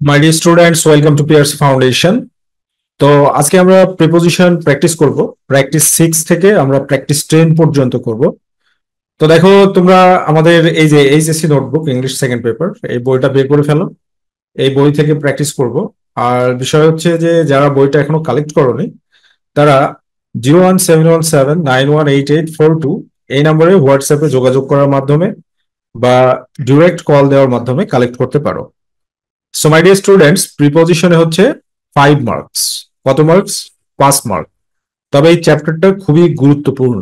My dear students, welcome to Pears Foundation. তো আজকে আমরা প্রিপোজিশন প্র্যাকটিস করব। প্র্যাকটিস 6 থেকে আমরা প্র্যাকটিস 10 পর্যন্ত করব। তো দেখো, তোমরা আমাদের এই যে HSC notebook English second paper, এই বইটা বের করে ফেলো। এই বই থেকে প্র্যাকটিস করব। আর বিষয় হচ্ছে যে যারা বইটা এখনো কালেক্ট করোনি তারা 01717918842 এই নম্বরে হোয়াটসঅ্যাপে যোগাযোগ করার মাধ্যমে বা ডিরেক্ট কল দেওয়ার মাধ্যমে কালেক্ট করতে পারো। সো মাই ডিয়ার স্টুডেন্টস, প্রিপোজিশনে হচ্ছে 5 মার্কস। কত মার্কস? 5 মার্ক। তবে এই চ্যাপ্টারটা খুবই গুরুত্বপূর্ণ।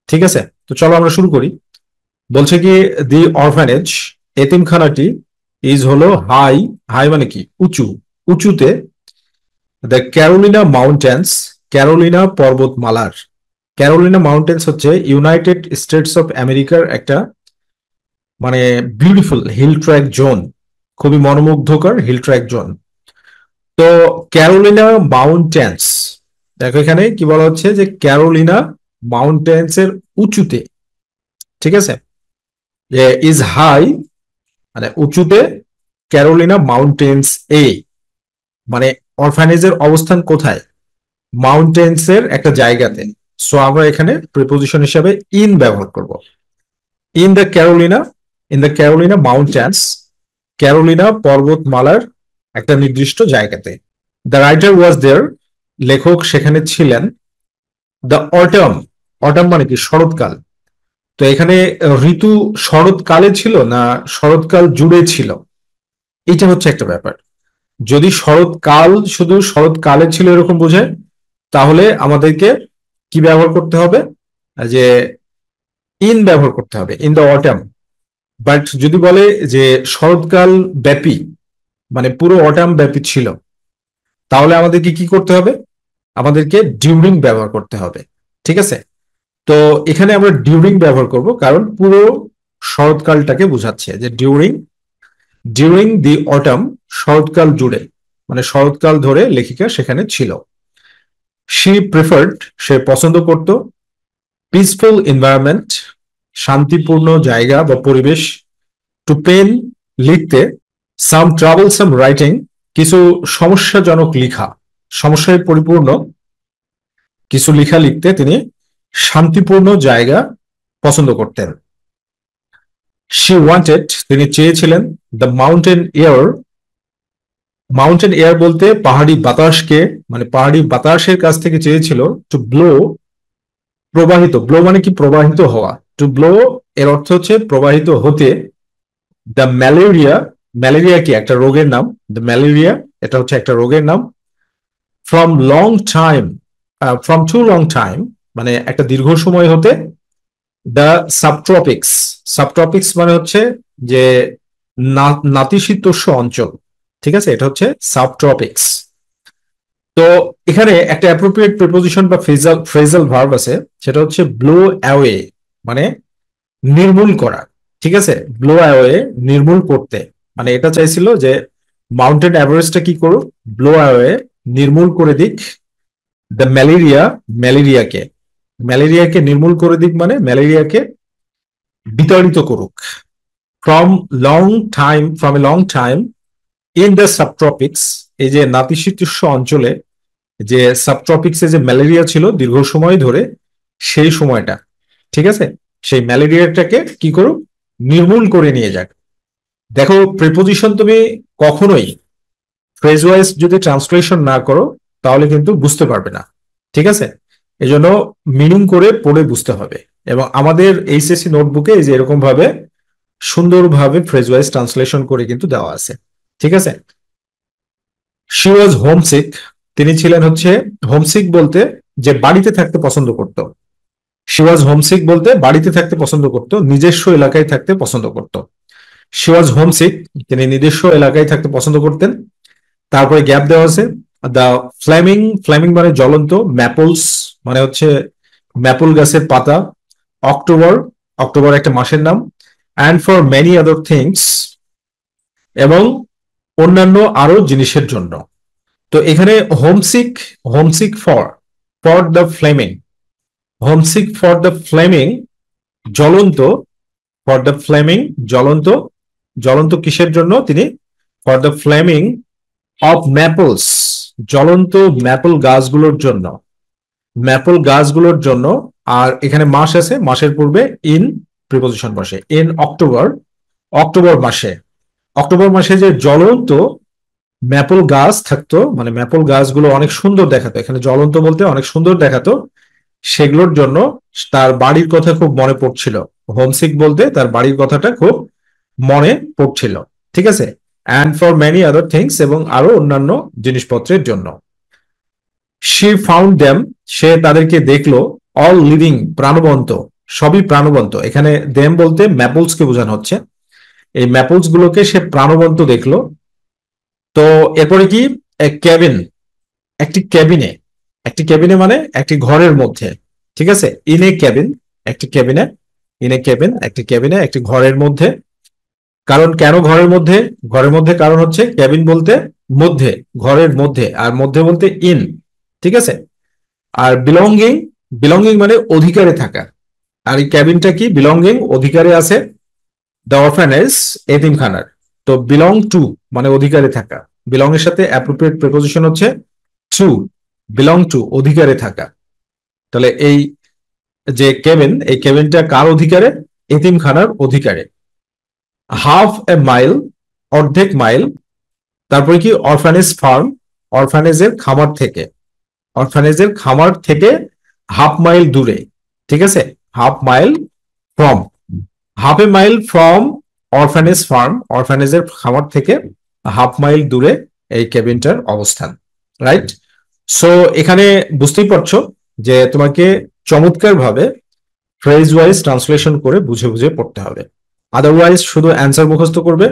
ঠিক আছে, তো চলো আমরা শুরু করি। বলছে কি, দি অরফানেজ, এতিমখানাটি, ইজ হলো হাই। হাই মানে কি? উঁচু, উঁচুতে। দ্য ক্যারোলিনা মাউন্টেন্স, ক্যারোলিনা পর্বতমালার। ক্যারোলিনা মাউন্টেন্স হচ্ছে ইউনাইটেড স্টেটস অফ আমেরিকার একটা মানে বিউটিফুল হিল ট্র্যাক জোন, খুবই মনোমুগ্ধকর হিল ট্র্যাক জোন। তো ক্যারোলিনা মাউন্টেন্স, দেখো এখানে কি বলা হচ্ছে যে ক্যারোলিনা মাউন্টেন্স এর উঁচুতে। ঠিক আছে, যে ইজ হাই মানে উঁচুতে, ক্যারোলিনা মাউন্টেন্স এ মানে অরফানেজের অবস্থান কোথায়? মাউন্টেন্স এর একটা জায়গাতে। সো আমরা এখানে প্রিপোজিশন হিসাবে ইন ব্যবহার করব। In the Carolina, in the Carolina mountains, Carolina পর্বতমালার একটা নির্দিষ্ট জায়গাতে। দ্য রাইটার ওয়াজ দেয়ার, লেখক সেখানে ছিলেন। দ্য অটম, অটম মানে কি? শরৎকাল। তো এখানে ঋতু শরৎকালে ছিল না শরৎকাল জুড়ে ছিল, এটা হচ্ছে একটা ব্যাপার। যদি শরৎকাল শুধু শরৎকালে ছিল এরকম বোঝায়, তাহলে আমাদেরকে কি ব্যবহার করতে হবে? যে ইন ব্যবহার করতে হবে, ইন দ্য অটম। বাট যদি বলে যে শরৎকাল ব্যাপী মানে পুরো অটাম ব্যাপী ছিল, তাহলে আমাদেরকে কি করতে হবে? আমাদেরকে ডিউরিং ব্যবহার করতে হবে। ঠিক আছে, তো এখানে আমরা ডিউরিং ব্যবহার করব কারণ পুরো শরৎকালটাকে বোঝাচ্ছে যে ডিউরিং, ডিউরিং দি অটাম, শরৎকাল জুড়ে মানে শরৎকাল ধরে লেখিকা সেখানে ছিল। শি প্রিফার্ড, সে পছন্দ করত। পিসফুল এনভায়রনমেন্ট, শান্তিপূর্ণ জায়গা বা পরিবেশ। টু পেন, লিখতে। সাম ট্রাভেলসাম রাইটিং, কিছু সমস্যাজনক লেখা, সমস্যায় পরিপূর্ণ কিছু লেখা লিখতে তিনি শান্তিপূর্ণ জায়গা পছন্দ করতেন। শি ওয়ান্টেড, তিনি চেয়েছিলেন। The mountain air, mountain air বলতে পাহাড়ি বাতাসকে মানে পাহাড়ি বাতাসের কাছ থেকে চেয়েছিল। টু ব্লো, প্রবাহিত। ব্লো মানে কি? প্রবাহিত হওয়া। টু ব্লো এর অর্থ হচ্ছে প্রবাহিত হতে। দ্য ম্যালেরিয়া, ম্যালেরিয়া কি? একটা রোগের নাম। দ্য ম্যালেরিয়া, এটা হচ্ছে একটা রোগের নাম। From long time, from to long time মানে একটা দীর্ঘ সময় হতে। দ্য সাবট্রপিক্স, সাবট্রপিক্স মানে হচ্ছে যে নাতিশীতোষ্ণ অঞ্চল। ঠিক আছে, এটা হচ্ছে সাবট্রপিক্স। তো এখানে একটা অ্যাপ্রোপ্রিয়েট প্রিপোজিশন বা ফ্রেজাল ভার্ব আছে, সেটা হচ্ছে ব্লো অ্যাওয়ে মানে নির্মূল করা। ঠিক আছে, ব্লো অ্যাওয়ে নির্মূল করতে, মানে এটা চাইছিল যে মাউন্টেন এভারেস্টটা কি করুক? ব্লো অ্যাওয়ে নির্মূল করে দিক। দ্য ম্যালেরিয়া, ম্যালেরিয়াকে, ম্যালেরিয়াকে নির্মূল করে দিক মানে ম্যালেরিয়াকে বিতাড়িত করুক। From long time, from a long time in the subtropics, এই যে নাতিশীতোষ্ণ অঞ্চলে যে সাবট্রপিক্সে যে ম্যালেরিয়া ছিল দীর্ঘ সময় ধরে, সেই সময়টা। ঠিক আছে, সেই ম্যালেরিয়াটাকে কি করুক? নির্মূল করে নিয়ে যাক। দেখো, প্রিপোজিশন তুমি কখনোই ফ্রেজ ওয়াইজ যদি ট্রান্সলেশন না করো তাহলে কিন্তু বুঝতে পারবে না। ঠিক আছে, এই জন্য মিনিং করে পড়ে বুঝতে হবে। এবং আমাদের এইচএসসি নোটবুকে এই যে এরকম ভাবে সুন্দরভাবে ফ্রেজ ওয়াইজ ট্রান্সলেশন করে কিন্তু দেওয়া আছে। ঠিক আছে, শি ওয়াজ হোমসিক, তিনি ছিলেন হচ্ছে হোমসিক বলতে যে বাড়িতে থাকতে পছন্দ করত। শি ওয়াজ হোমসিক বলতে বাড়িতে থাকতে পছন্দ করত, নিজস্ব এলাকায় থাকতে পছন্দ করত। শি ওয়াজ হোমসিক, তিনি নিজস্ব এলাকায় থাকতে পছন্দ করতেন। তারপরে গ্যাপ দেওয়া আছে। দ্য ফ্ল্যামিং, ফ্ল্যামিং মানে জ্বলন্ত। ম্যাপলস মানে হচ্ছে ম্যাপল গাছের পাতা। অক্টোবর, অক্টোবর একটা মাসের নাম। And for many other things, এবং অন্যান্য আরো জিনিসের জন্য। তো এখানে homesick, homesick for, for the flaming, homesick for the flaming জ্বলন্ত, ফর দ্য ফ্লেমিং জ্বলন্ত, জ্বলন্ত কিসের জন্য তিনি? For the flaming of maples, জ্বলন্ত ম্যাপল গাছগুলোর জন্য, ম্যাপল গাছগুলোর জন্য। আর এখানে মাস আছে, মাসের পূর্বে ইন প্রিপোজিশন বসে। ইন অক্টোবর, অক্টোবর মাসে, অক্টোবর মাসে যে জ্বলন্ত ম্যাপল গাছ থাকতো, মানে ম্যাপল গাছগুলো অনেক সুন্দর দেখাতো, এখানে জ্বলন্ত বলতে অনেক সুন্দর দেখাতো, সেগুলোর জন্য তার বাড়ির কথা খুব মনে পড়ছিল। হোমসিক বলতে তার বাড়ির কথাটা খুব মনে পড়ছিল, ঠিক আছে। And for many other things, এবং আরো অন্যান্য জিনিসপত্রের জন্য। শি ফাউন্ড দেম, সে তাদেরকে দেখলো, অল লিভিং, প্রাণবন্ত, সবই প্রাণবন্ত। এখানে দেম বলতে ম্যাপলস কে বোঝানো হচ্ছে, এই ম্যাপলস গুলোকে সে প্রাণবন্ত দেখলো। তো এরপরে কি, ক্যাবিন, একটি ক্যাবিনে, একটি ক্যাবিনে মানে একটি ঘরের মধ্যে, ঠিক আছে। ইন এ ক্যাবিন, একটি ক্যাবিনে, ইন এ ক্যাবিন, একটি ক্যাবিনে, একটি ঘরের মধ্যে। কারণ কেন ঘরের মধ্যে, ঘরের মধ্যে কারণ হচ্ছে ক্যাবিন বলতে মধ্যে, ঘরের মধ্যে, আর মধ্যে বলতে ইন, ঠিক আছে। আর বিলঙ্গিং, বিলঙ্গিং মানে অধিকারে থাকা, আর এই ক্যাবিনটা কি বিলঙ্গিং, অধিকারে আছে দ্য অরফানেজ, এতিমখানার। তো বিলং টু মানে অধিকারে থাকা, বিলং এর সাথে অ্যাপ্রোপ্রিয়েট প্রিপোজিশন হচ্ছে টু, বিলং টু অধিকারে থাকা। তাহলে এই যে কেবিন, এই কেবিনটা কার অধিকারে, এতিমখানার অধিকারে। হাফ এ মাইল, অর্ধেক মাইল। তারপরে কি অরফানেজ ফার্ম, অরফানেজের খামার থেকে, অরফানেজের খামার থেকে হাফ মাইল দূরে, ঠিক আছে। Half mile from, half a mile from orphanage farm, অরফানেজের খামার থেকে হাফ মাইল দূরে এই কেবিনটার অবস্থান, রাইট। সো এখানে বুঝতেই পারছো যে তোমাকে চমৎকার ভাবে ফ্রেজ ওয়াইজ ট্রান্সলেশন করে বুঝে বুঝে পড়তে হবে। আদারওয়াইজ শুধু অ্যান্সার মুখস্থ করবে,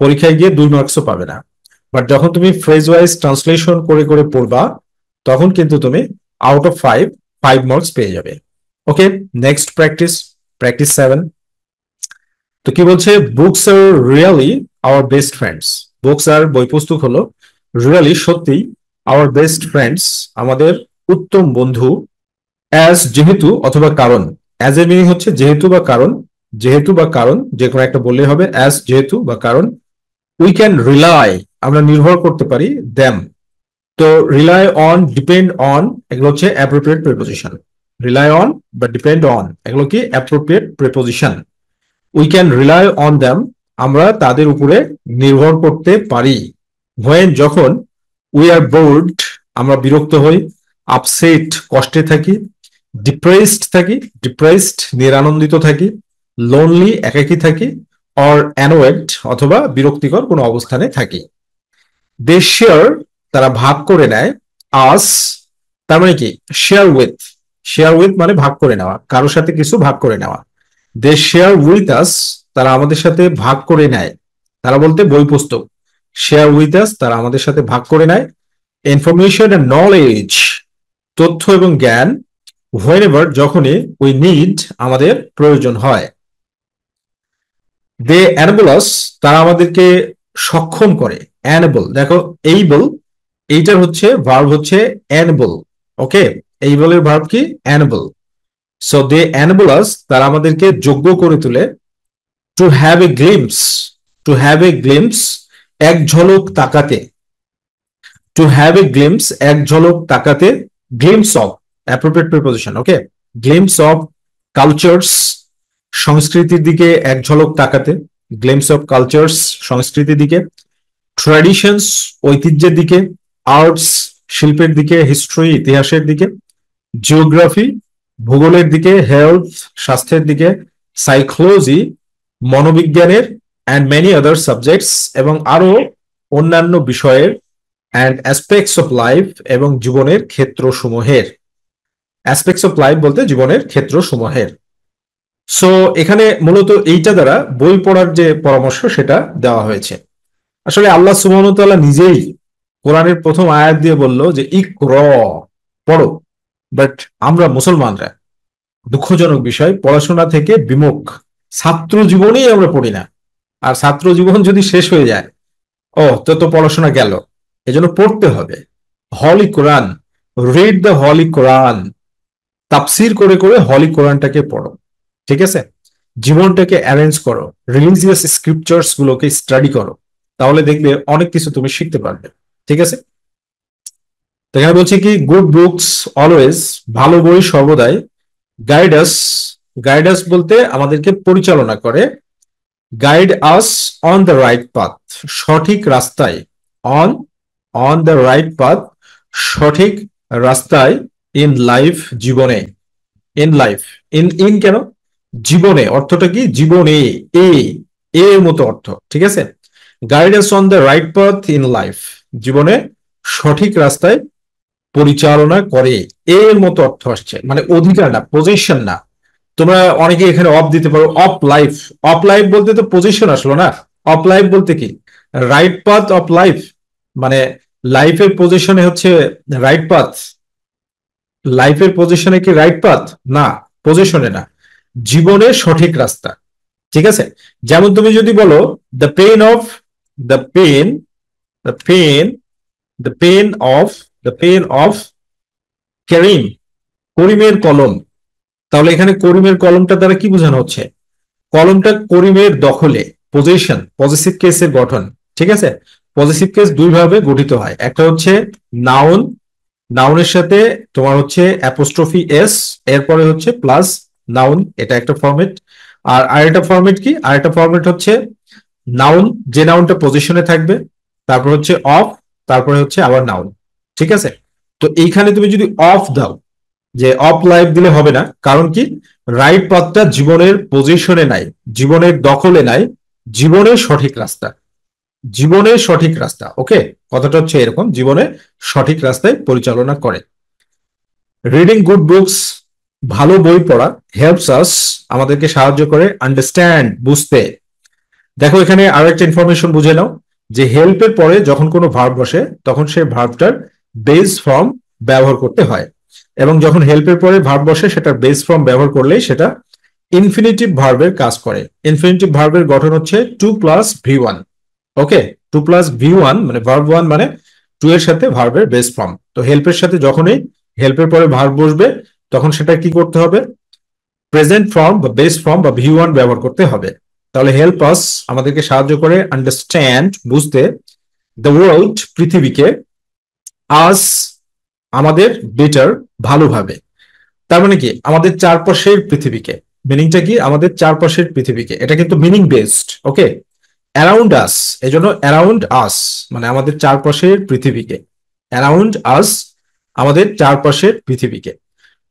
পরীক্ষায় গিয়ে 2 মার্কসও পাবে না। বাট যখন তুমি ফ্রেজ ওয়াইজ ট্রান্সলেশন করে করে পড়বা, তখন কিন্তু তুমি আউট অফ 5 মার্কস পেয়ে যাবে। ওকে, নেক্সট প্র্যাকটিস, প্র্যাকটিস 7। তো কি বলছে, books are really our best friends, books are বই পুস্তক হলো, রিয়েলি সত্যি, আওয়ার বেস্ট ফ্রেন্ডস আমাদের উত্তম বন্ধু। অ্যাজ যেহেতু অথবা কারণ, অ্যাজ এর মিনিং হচ্ছে যেহেতু বা কারণ, যেহেতু বা কারণ যে কোনো একটা বললে হবে, অ্যাজ যেহেতু বা কারণ। উই ক্যান রিলাই, আমরা নির্ভর করতে পারি, দ্যাম। তো রিলাই অন, ডিপেন্ড অন, এগুলো হচ্ছে অ্যাপ্রোপ্রিয়েট প্রিপোজিশন। রিলাই অন বা ডিপেন্ড অন এগুলো কি appropriate preposition. We can rely on them, আমরা তাদের উপরে নির্ভর করতে পারি। হোয়েন যখন, উই আর বোর্ড, আমরা বিরক্ত হই, আপসেট কষ্টে থাকি, ডিপ্রেসড থাকি, ডিপ্রেসড নিরানন্দিত থাকি, লোনলি একাকী থাকি, অর অ্যানোয়েড অথবা বিরক্তিকর কোনো অবস্থানে থাকি। দে শেয়ার, তারা ভাগ করে নেয়, আস, তার মানে কি শেয়ার উইথ, শেয়ার উইথ মানে ভাগ করে নেওয়া, কারোর সাথে কিছু ভাগ করে নেওয়া। দে শেয়ার উইথ আস, তারা আমাদের সাথে ভাগ করে নেয়, তারা বলতে বই পুস্তক। শেয়ার উইথ আস, তারা আমাদের সাথে ভাগ করে নেয়। ইনফরমেশন এন্ড নলেজ, তথ্য এবং জ্ঞান। হোয়েনেভার, যখনই, উই নিড, আমাদের প্রয়োজন হয়। দে অ্যানেবল আস, তারা আমাদেরকে সক্ষম করে। অ্যানেবল, দেখো এইবল, এইটার হচ্ছে ভার্ব হচ্ছে অ্যানেবল, ওকে। এইবলের ভার্ব কি অ্যানেবল। সো দে অ্যানেবল আস, তারা আমাদেরকে যোগ্য করে তোলে। To have a glimpse, to have a glimpse, এক ঝলক তাকাতে। টু হ্যাভ এ গ্লিমস, এক ঝলক তাকাতে। Glimpse of, appropriate preposition, okay. Glimpse of cultures, সংস্কৃতির দিকে এক ঝলক তাকাতে। গ্লিমস অফ কালচার্স, সংস্কৃতির দিকে। ট্র্যাডিশনস, ঐতিহ্যের দিকে। আর্টস, শিল্পের দিকে। হিস্ট্রি, ইতিহাসের দিকে। জিওগ্রাফি, ভূগোলের দিকে। হেলথ, স্বাস্থ্যের দিকে। সাইকোলজি, মনোবিজ্ঞানের। অ্যান্ড মেনি আদার সাবজেক্টস, এবং আরো অন্যান্য বিষয়ের। অ্যান্ড অ্যাসপেক্টস অফ লাইফ, এবং জীবনের ক্ষেত্রসমূহের। অ্যাসপেক্টস অফ লাইফ বলতে জীবনের ক্ষেত্রসমূহের। সো এখানে মূলত এইটা দ্বারা বই পড়ার যে পরামর্শ সেটা দেওয়া হয়েছে। আসলে আল্লাহ সুবহানাহু ওয়া তাআলা নিজেই কোরআনের প্রথম আয়াত দিয়ে বলল যে ইকর, পড়ো। বাট আমরা মুসলমানরা, দুঃখজনক বিষয়, পড়াশোনা থেকে বিমুখ, ছাত্র জীবনেই আমরা পড়ি না। আর ছাত্র জীবন যদি শেষ হয়ে যায়, ও তো পড়াশোনা গেল। এজন্য পড়তে হবে হলি কোরআন, রিড দ্য হলি কোরআন, তাফসির করে করে হলি কোরআনটাকে পড়ো, ঠিক আছে। জীবনটাকে অ্যারেঞ্জ করো, রিলিজিয়াস স্ক্রিপচার্স গুলোকে স্টাডি করো, তাহলে দেখবে অনেক কিছু তুমি শিখতে পারবে। ঠিক আছে, তো এখানে বলছি কি গুড বুকস অলওয়েজ, ভালো বই সর্বদাই, গাইড আস বলতে আমাদেরকে পরিচালনা করে, guide us on the right path, সঠিক রাস্তায়, on on the right path, সঠিক রাস্তায়, ইন লাইফ জীবনে, ইন লাইফ, ইন কেন, জীবনে অর্থটা কি, জীবনে, এ এর মতো অর্থ, ঠিক আছে, guide us on the right path in life, জীবনে সঠিক রাস্তায় পরিচালনা করে, এর মতো অর্থ আসছে, মানে অধিকার না, পজিশন না। তোমরা অনেকে এখানে অফ দিতে পারো, অফ লাইফ, অফ লাইফ বলতে তো পজিশন আসলো না, অফ লাইফ বলতে কি রাইট পাথ অফ লাইফ, মানে লাইফের পজিশনে হচ্ছে রাইট পাথ, লাইফের পজিশনে কি রাইট পাথ, না, পজিশনে না, জীবনের সঠিক রাস্তা, ঠিক আছে। যেমন তুমি যদি বলো the pen of, the pen, the pen, the pen of, the pen of Karim, করিমের কলম, তাহলে এখানে করিমের কলমটা দ্বারা কি বোঝানো হচ্ছে, কলমটা করিমের দখলে, পজিশন, পজিটিভ কেসের গঠন, ঠিক আছে। পজিটিভ কেস দুই ভাবে গঠিত হয়, একটা হচ্ছে নাউন, নাউনের সাথে তোমার হচ্ছে অ্যাপোস্ট্রফি এস, এরপরে হচ্ছে প্লাস নাউন, এটা একটা ফরম্যাট। আর আরেকটা ফরম্যাট কি, আরেকটা ফরম্যাট হচ্ছে নাউন, যে নাউনটা পজিশনে থাকবে, তারপর হচ্ছে অফ, তারপরে হচ্ছে আবার নাউন, ঠিক আছে। তো এইখানে তুমি যদি অফ দাও, যে অফ লাইফ দিলে হবে না, কারণ কি রাইট পথটা জীবনের পজিশনে নাই, জীবনের দখলে নাই, জীবনের সঠিক রাস্তা, জীবনের সঠিক রাস্তা, ওকে, কথাটা হচ্ছে এরকম, জীবনে সঠিক রাস্তায় পরিচালনা করে। রিডিং গুড বুকস, ভালো বই পড়া, হেল্পস আস, আমাদেরকে সাহায্য করে, আন্ডারস্ট্যান্ড, বুঝতে। দেখো এখানে আরো একটা ইনফরমেশন বুঝে নাও, যে হেল্পের পরে যখন কোনো ভার্ব বসে তখন সেই ভার্বটার বেস ফর্ম ব্যবহার করতে হয়, এবং যখন হেল্পের পরে ভার্ব বসে সেটার বেস ফর্ম ব্যবহার করলেই সেটা ইনফিনিটিভ ভার্বের কাজ করে। ইনফিনিটিভ ভার্বের গঠন হচ্ছে টু প্লাস ভি ওয়ান, ওকে, টু প্লাস ভি ওয়ান মানে ভার্ব ওয়ান, মানে টু এর সাথে ভার্বের বেস ফর্ম। তো হেল্পের সাথে যখনই হেল্পের পরে ভার্ব বসবে তখন সেটা কি করতে হবে, প্রেজেন্ট ফর্ম বা বেস ফর্ম বা ভি ওয়ান ব্যবহার করতে হবে। তাহলে হেল্প আস আমাদেরকে সাহায্য করে, আন্ডারস্ট্যান্ড বুঝতে, দ্য ওয়ার্ল্ড পৃথিবীকে, আস আমাদের, বেটার ভালোভাবে। তার মানে কি আমাদের চারপাশের পৃথিবীকে, মিনিংটা কি আমাদের চারপাশের পৃথিবীকে, এটা কিন্তু মিনিং বেসড, ওকে। অ্যারাউন্ড আস, এই জন্য অ্যারাউন্ড আস মানে আমাদের চারপাশের পৃথিবীকে, অ্যারাউন্ড আস আমাদের চারপাশের পৃথিবীকে।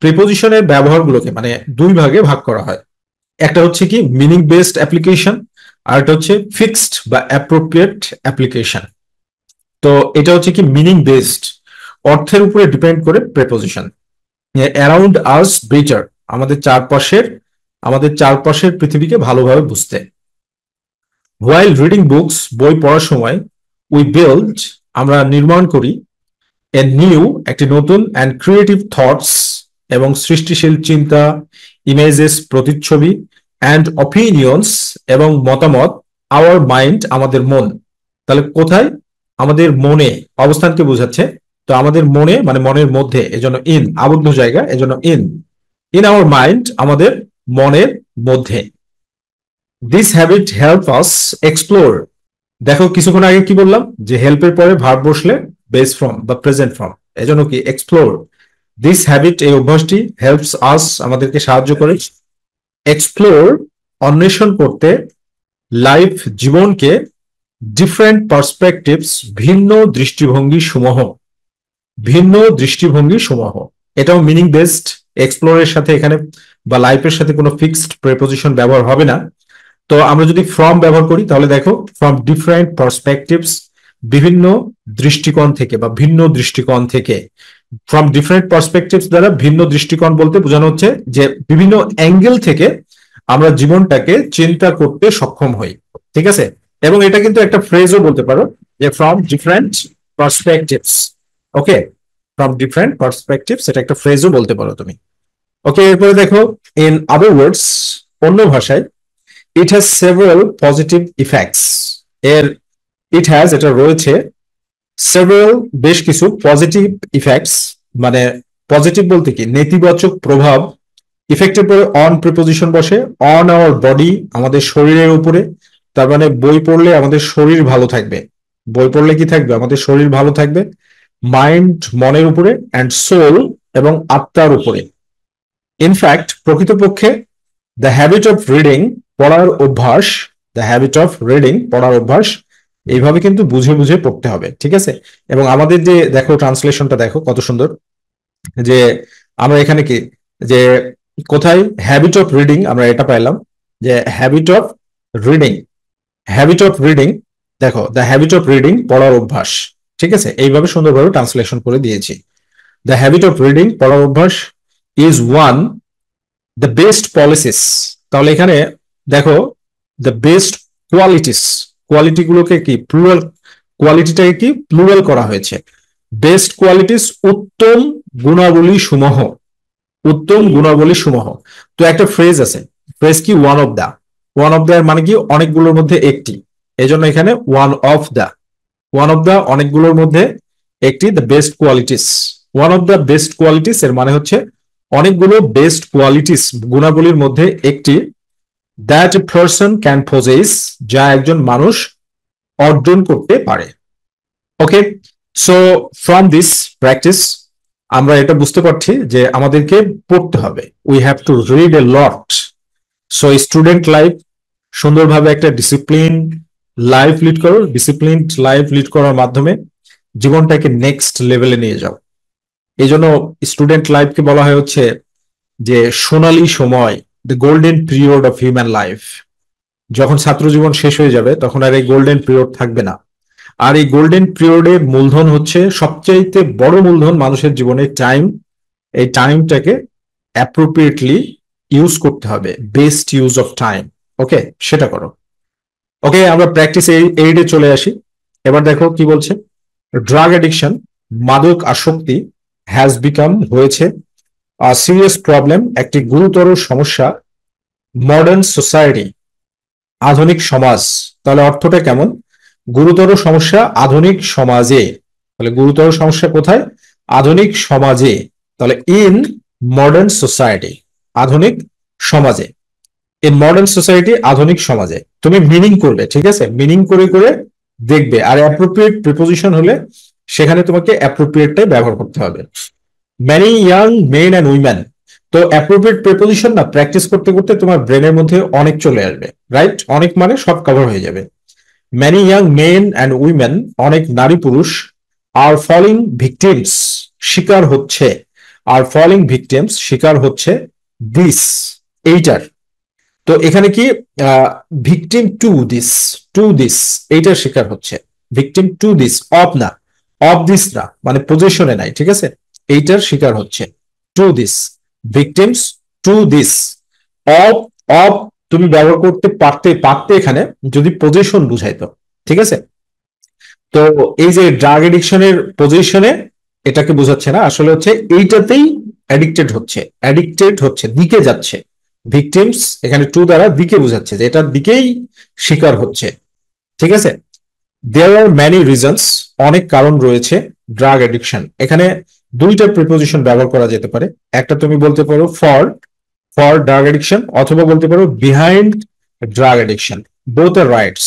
প্রিপোজিশনের ব্যবহারগুলোকে মানে দুই ভাগে ভাগ করা হয়, একটা হচ্ছে কি মিনিং বেসড অ্যাপ্লিকেশন, আর একটা হচ্ছে ফিক্সড বা অ্যাপ্রোপ্রিয়েট অ্যাপ্লিকেশন। তো এটা হচ্ছে কি মিনিং বেসড, অর্থের উপরে ডিপেন্ড করে প্রিপোজিশন। অ্যারাউন্ড আস বেটার, আমাদের চারপাশের, আমাদের চারপাশের পৃথিবীকে ভালোভাবে বুঝতে। হোয়াইল রিডিং বুকস, বই পড়ার সময়, উই বিল্ড, আমরা নির্মাণ করি, এ নিউ, একটি নতুন, অ্যান্ড ক্রিয়েটিভ থটস, এবং সৃষ্টিশীল চিন্তা, ইমেজেস, প্রতিচ্ছবি, অ্যান্ড অপিনিয়ন্স, এবং মতামত, আওয়ার মাইন্ড, আমাদের মন। তাহলে কোথায়, আমাদের মনে, অবস্থানকে বোঝাচ্ছে। তো আমাদের মনে মানে মনের মধ্যে, এজন্য ইন, আবদ্ধ জায়গা, এজন্য ইন, ইন আওয়ার মাইন্ড, আমাদের মনের মধ্যে। This habit help us explore, দেখো কিছুক্ষণ আগে কি বললাম, যে হেল্পের পরে ভার্ব বসলে বেস ফর্ম বা প্রেজেন্ট ফর্ম, এজন্য কি এক্সপ্লোর। দিস হ্যাবিট, এই অভ্যাসটি, হেল্পস আস, আমাদেরকে সাহায্য করে, এক্সপ্লোর, অন্বেষণ করতে, লাইফ, জীবনকে, ডিফারেন্ট পার্সপেক্টিভস, ভিন্ন দৃষ্টিভঙ্গি সমূহ, ভিন্ন দৃষ্টিভঙ্গি সমূহ। এটাও মিনিং বেসড, এক্সপ্লোরের সাথে এখানে বা লাইফের সাথে কোনো ফিক্সড প্রেপোজিশন ব্যবহার হবে না। তো আমরা যদি ফ্রম ব্যবহার করি তাহলে দেখো ফ্রম ডিফারেন্ট পার্সপেক্টিভস, বিভিন্ন দৃষ্টিকোণ থেকে বা ভিন্ন দৃষ্টিকোণ থেকে। ফ্রম ডিফারেন্ট পার্সপেক্টিভস দ্বারা ভিন্ন দৃষ্টিকোণ বলতে বোঝানো হচ্ছে যে বিভিন্ন অ্যাঙ্গেল থেকে আমরা জীবনটাকে চিন্তা করতে সক্ষম হই, ঠিক আছে। এবং এটা কিন্তু একটা ফ্রেজও বলতে পারো, যে from different perspectives, okay, from different perspectives, এটা একটা ফ্রেজও বলতে পারো তুমি, ওকে। এরপরে দেখো ইন আদার ওয়ার্ডস, অন্য ভাষায়, it has several positive effects, এর ইট হ্যাজ, এটা রয়েছে, সেভারাল, বেশ কিছু, পজিটিভ ইফেক্টস মানে পজিটিভ বলতে কি নেতিবাচক প্রভাব, ইফেক্টের পরে অন প্রিপোজিশন বসে, অন আওয়ার বডি, আমাদের শরীরের উপরে, তার মানে বই পড়লে আমাদের শরীর ভালো থাকবে, বই পড়লে কি থাকবে? আমাদের শরীর ভালো থাকবে, মাইন্ড মনের উপরে, অ্যান্ড সোল এবং আত্মার উপরে। ইনফ্যাক্ট প্রকৃতপক্ষে দ্য হ্যাবিট অফ রিডিং, পড়ার অভ্যাস, দ্য হ্যাবিট অফ রিডিং, পড়ার অভ্যাস, এইভাবে কিন্তু বুঝে বুঝে পড়তে হবে, ঠিক আছে? এবং আমাদের যে দেখো ট্রান্সলেশনটা দেখো কত সুন্দর, যে আমরা এখানে কি, যে কোথায় হ্যাবিট অফ রিডিং আমরা এটা পাইলাম, যে habit of reading, habit of reading, দেখো দ্য হ্যাবিট অফ রিডিং, পড়ার অভ্যাস, ঠিক আছে? এইভাবে সুন্দরভাবে ট্রান্সলেশন করে দিয়েছি। দ্য হ্যাবিট অফ রিডিং, পড়ার অভ্যাস, is one the best policies. তাহলে এখানে দেখো দ্য বেস্ট কোয়ালিটিস, কোয়ালিটি গুলোকে কি প্লুরাল, কোয়ালিটিটাকে কি প্লুরাল করা হয়েছে। বেস্ট কোয়ালিটিস, উত্তম গুণাবলী সমূহ, উত্তম গুণাবলী সমূহ। তো একটা ফ্রেজ আছে, ফ্রেজ কি? One of the. One of the মানে কি? অনেকগুলোর মধ্যে একটি, এই জন্য এখানে one of the, one of the অনেকগুলোর মধ্যে একটি, the best qualities, one of the best qualities এর মানে হচ্ছে অনেকগুলো বেস্ট কোয়ালিটিস, গুণাবলীর মধ্যে একটি, that a person can possess, যা একজন মানুষ অর্জন করতে পারে। Okay, so from this practice আমরা এটা বুঝতে পারছি যে আমাদেরকে পড়তে হবে, we have to read a lot. So student life সুন্দরভাবে একটা ডিসিপ্লিন লাইফ লিড করো, ডিসিপ্লিন লাইফ লিড করার মাধ্যমে জীবনটাকে নেক্সট লেভেলে নিয়ে যাও। এই জন্য স্টুডেন্ট লাইফকে বলা হয় হচ্ছে যে সোনালী সময়, the golden period of human life. যখন ছাত্র জীবন শেষ হয়ে যাবে তখন আর এই গোল্ডেন পিরিয়ড থাকবে না। আর এই গোল্ডেন পিরিয়ডের মূলধন হচ্ছে, সবচাইতে বড় মূলধন মানুষের জীবনে টাইম। এই টাইমটাকে অ্যাপ্রোপ্রিয়েটলি ইউজ করতে হবে, বেস্ট ইউজ অফ টাইম। ওকে, সেটা করো। ওকে, আমরা প্র্যাকটিস এইডে চলে আসি। এবার দেখো কি বলছে, ড্রাগ অ্যাডিকশন, মাদক আসক্তি, হ্যাজ বিকাম, হয়েছে, সিরিয়াস প্রবলেম, একটি গুরুতর সমস্যা, মডার্ন সোসাইটি, আধুনিক সমাজ। তাহলে অর্থটা কেমন? গুরুতর সমস্যা আধুনিক সমাজে, তাহলে গুরুতর সমস্যা কোথায়? আধুনিক সমাজে। তাহলে ইন মডার্ন সোসাইটি, আধুনিক সমাজে, ইন মডার্ন সোসাইটি, আধুনিক সমাজে। তুমি মিনিং করবে, ঠিক আছে? মিনিং করে করে দেখবে, আর অ্যাপ্রোপ্রিয়েট প্রিপোজিশন হলে সেখানে তোমাকে অ্যাপ্রোপ্রিয়েটটাই ব্যবহার করতে হবে। Many young men and women, তো অ্যাপ্রোপ্রিয়েট প্রিপোজিশন না প্র্যাকটিস করতে করতে তোমার ব্রেনের মধ্যে অনেক চলে আসবে, রাইট? অনেক মানে সব কভার হয়ে যাবে। Many young men and women, অনেক নারী পুরুষ, আর ফলিং ভিকটিমস, শিকার হচ্ছে, আর ফলিং ভিকটিমস, শিকার হচ্ছে, দিস, এইটার। তো এখানে কি victim to this, to this, এইটার শিকার হচ্ছে, ভিকটিম টু দিস, অফ না, অফ দিস না, মানে পজিশনে নাই, ঠিক আছে? এইটার শিকার হচ্ছে, to this, victims to this, of, of তুমি ব্যবহার করতে পারতে পারতে এখানে যদি পজিশন বুঝাইতো, ঠিক আছে? তো এই যে ড্রাগ এডিকশনের পজিশনে এটাকে বোঝাচ্ছে না, আসলে হচ্ছে এইটাতেই অ্যাডিক্টেড হচ্ছে, অ্যাডিক্টেড হচ্ছে, দিকে যাচ্ছে। ভিকটিমস এখানে টু দ্বারা দিকে বোঝাচ্ছে যে এটার দিকেই শিকার হচ্ছে, ঠিক আছে? দেয়ার আর ম্যানি রিজনস, অনেক কারণ রয়েছে ড্রাগ এডিকশন। এখানে দুইটা প্রিপোজিশন ব্যবহার করা যেতে পারে। একটা তুমি বলতে পারো ফর, ফর ড্রাগ এডিকশন, অথবা বলতে পারো বিহাইন্ড ড্রাগ এডিকশন। বোথ আর রাইটস,